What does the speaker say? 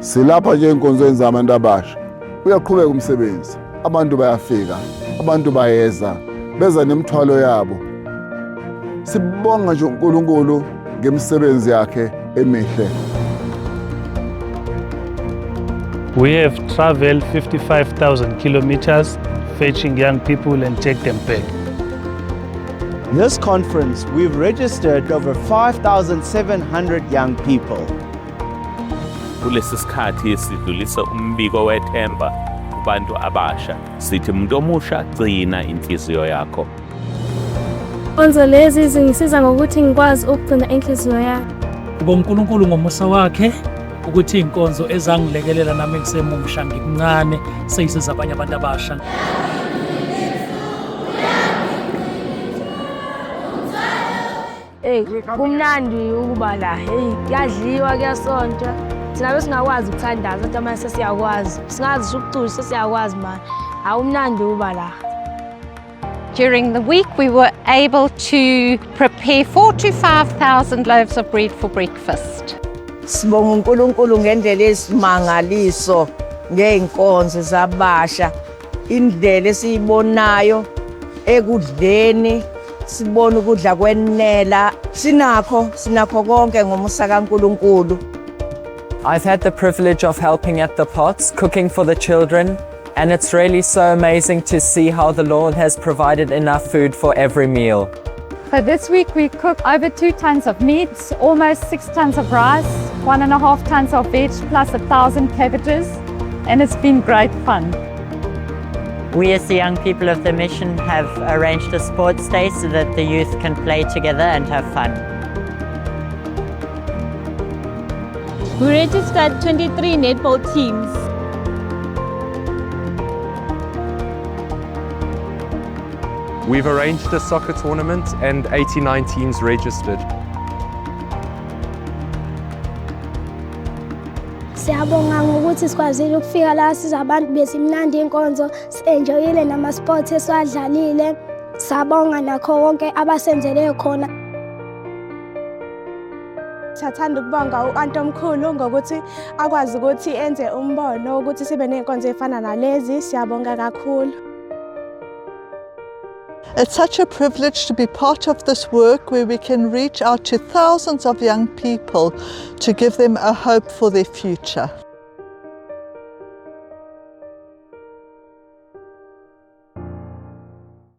Silapha nje enkonzweni zabantu abasha. Uyaqhubeka umsebenzi. Abantu bayafika, abantu bayeza, beza nemithwalo yabo. Sibonga nje uNkulunkulu ngemisebenzi yakhe emihle. We have traveled 55,000 kilometers fetching young people and take them back. This conference, we've registered over 5,700 young people. Kulesi sikhathi sidlulisa umbiko wethemba kubantu abasha. Sithi umuntu omusha gcina inhliziyo yakho. Inkonzo lezi zingisiza ngokuthi ngikwazi ukugcina inhliziyo yami. uNkulunkulu ngomusa wakhe ukuthi inkonzo ezangilekelela nami ngisemusha ngikuncane seyisiza abanye abantu abasha. Kumnandi ukuba la. Kuyadliwa kuyasontwa. Thina besingakwazi ukuthandaza kodwa manje sesiyakwazi. Singazi ukucula sesiyakwazi manje. Awumnandi ukuba la. During the week, we were able to prepare 4,000 to 5,000 loaves of bread for breakfast. Sibonga uNkulunkulu ngendlela esimangaliso ngeenkonzo zabasha. Indlela esiyibonayo ekudleni, sibona ukudla kwenela, sinakho konke ngomusa kaNkulunkulu. I've had the privilege of helping at the pots, cooking for the children, and it's really so amazing to see how the Lord has provided enough food for every meal. So this week we cooked over 2 tons of meat, almost 6 tons of rice, 1.5 tons of veg, plus 1,000 cabbages, and it's been great fun. We as the young people of the mission have arranged a sports day so that the youth can play together and have fun. We registered 23 netball teams. We've arranged a soccer tournament and 89 teams registered. Siyabonga ngokuthi sikwazile ukufika la sizabantu besimnandi inkonzo, enjoyile nama sports esiwadlalile. Sabonga nakho wonke abasenzele khona. Siyathanda ukubonga u-Anti omkhulu ngokuthi akwazi ukuthi enze umbono ukuthi sibe nenkonzo efana nalezi. Siyabonga kakhulu. It's such a privilege to be part of this work where we can reach out to thousands of young people to give them a hope for their future.